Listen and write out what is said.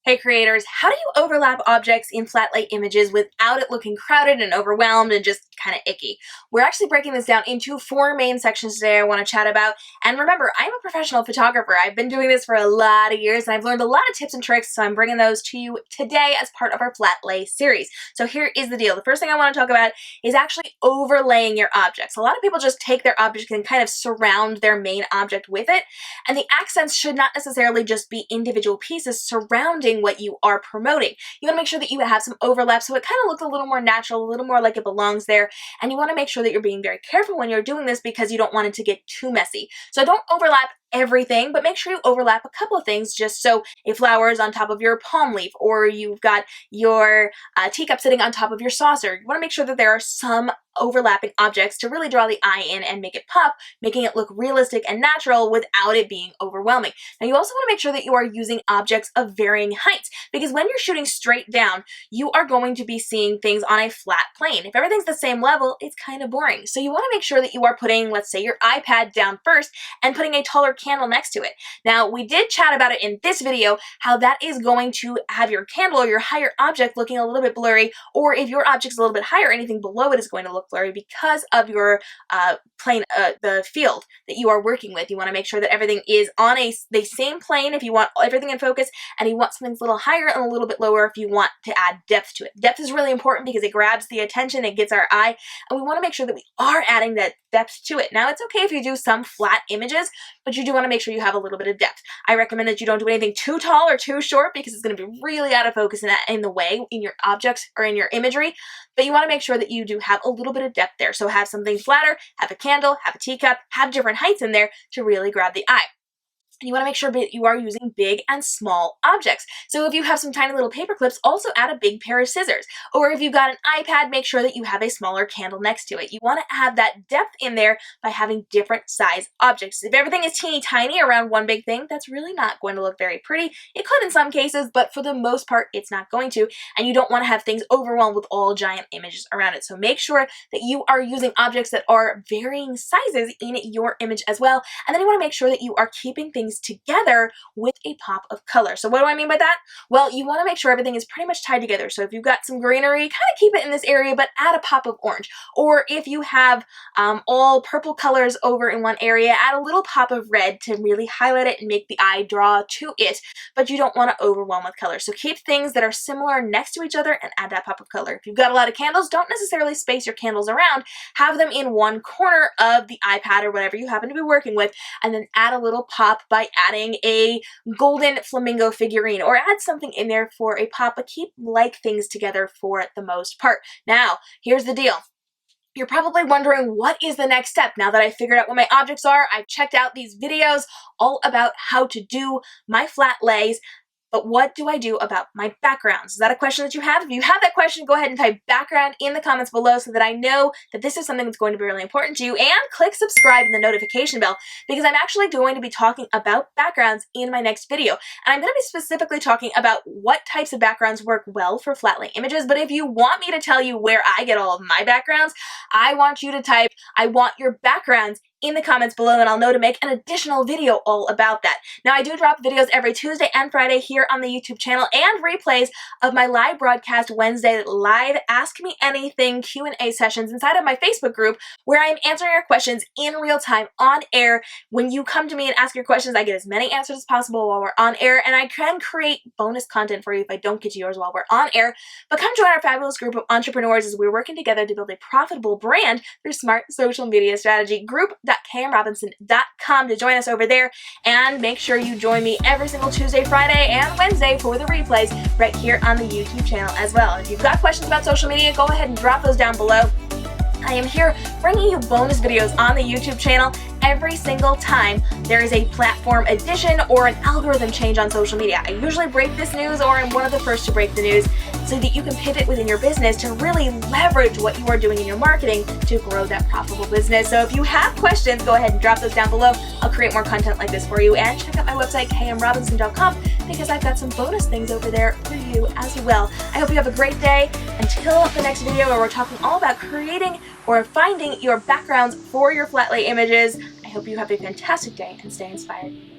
Hey creators, how do you overlap objects in Flatlay images without it looking crowded and overwhelmed and just kind of icky? We're actually breaking this down into 4 main sections today I want to chat about. And remember, I'm a professional photographer. I've been doing this for a lot of years and I've learned a lot of tips and tricks, so I'm bringing those to you today as part of our Flatlay series. So here is the deal. The first thing I want to talk about is actually overlaying your objects. A lot of people just take their object and kind of surround their main object with it, and the accents should not necessarily just be individual pieces surrounding what you are promoting. You want to make sure that you have some overlap so it kind of looks a little more natural, a little more like it belongs there, and you want to make sure that you're being very careful when you're doing this because you don't want it to get too messy. So don't overlap everything, but make sure you overlap a couple of things, just so a flower is on top of your palm leaf, or you've got your teacup sitting on top of your saucer. You want to make sure that there are some overlapping objects to really draw the eye in and make it pop, making it look realistic and natural without it being overwhelming. Now you also want to make sure that you are using objects of varying heights, because when you're shooting straight down, you are going to be seeing things on a flat plane. If everything's the same level, it's kind of boring. So you want to make sure that you are putting, let's say, your iPad down first and putting a taller candle next to it. Now, we did chat about it in this video, how that is going to have your candle or your higher object looking a little bit blurry, or if your object's a little bit higher, anything below it is going to look blurry because of your plane, the field that you are working with. You want to make sure that everything is on the same plane if you want everything in focus, and you want something a little higher and a little bit lower if you want to add depth to it. Depth is really important because it grabs the attention, it gets our eye, and we want to make sure that we are adding that depth to it. Now, it's okay if you do some flat images, but you do want to make sure you have a little bit of depth. I recommend that you don't do anything too tall or too short because it's going to be really out of focus in the way in your objects or in your imagery, but you want to make sure that you do have a little bit of depth there. So have something flatter, have a candle, have a teacup, have different heights in there to really grab the eye. And you want to make sure that you are using big and small objects. So if you have some tiny little paper clips, also add a big pair of scissors. Or if you've got an iPad, make sure that you have a smaller candle next to it. You want to have that depth in there by having different size objects. If everything is teeny tiny around one big thing, that's really not going to look very pretty. It could in some cases, but for the most part, it's not going to. And you don't want to have things overwhelmed with all giant images around it. So make sure that you are using objects that are varying sizes in your image as well. And then you want to make sure that you are keeping things together with a pop of color. So what do I mean by that? Well, you want to make sure everything is pretty much tied together. So if you've got some greenery, kind of keep it in this area, but add a pop of orange. Or if you have all purple colors over in one area, add a little pop of red to really highlight it and make the eye draw to it, but you don't want to overwhelm with color. So keep things that are similar next to each other and add that pop of color. If you've got a lot of candles, don't necessarily space your candles around. Have them in one corner of the iPad or whatever you happen to be working with, and then add a little pop by adding a golden flamingo figurine, or add something in there for a pop, but keep like things together for the most part. Now, here's the deal. You're probably wondering, what is the next step? Now that I figured out what my objects are, I've checked out these videos all about how to do my flat lays, but what do I do about my backgrounds? Is that a question that you have? If you have that question, go ahead and type background in the comments below so that I know that this is something that's going to be really important to you, and click subscribe and the notification bell, because I'm actually going to be talking about backgrounds in my next video. And I'm going to be specifically talking about what types of backgrounds work well for flat lay images, but if you want me to tell you where I get all of my backgrounds, I want you to type, I want your backgrounds in the comments below, and I'll know to make an additional video all about that. Now, I do drop videos every Tuesday and Friday here on the YouTube channel, and replays of my live broadcast Wednesday live Ask Me Anything Q&A sessions inside of my Facebook group, where I'm answering your questions in real time on air. When you come to me and ask your questions, I get as many answers as possible while we're on air, and I can create bonus content for you if I don't get to yours while we're on air. But come join our fabulous group of entrepreneurs as we're working together to build a profitable brand through smart social media strategy. Group.kmrobinson.com to join us over there, and make sure you join me every single Tuesday, Friday, and Wednesday for the replays right here on the YouTube channel as well. If you've got questions about social media, go ahead and drop those down below. I am here bringing you bonus videos on the YouTube channel every single time there is a platform addition or an algorithm change on social media. I usually break this news, or I'm one of the first to break the news, so that you can pivot within your business to really leverage what you are doing in your marketing to grow that profitable business. So if you have questions, go ahead and drop those down below. I'll create more content like this for you, and check out my website, kmrobinson.com, because I've got some bonus things over there for you as well. I hope you have a great day. Until the next video, where we're talking all about creating or finding your backgrounds for your flat lay images, I hope you have a fantastic day and stay inspired.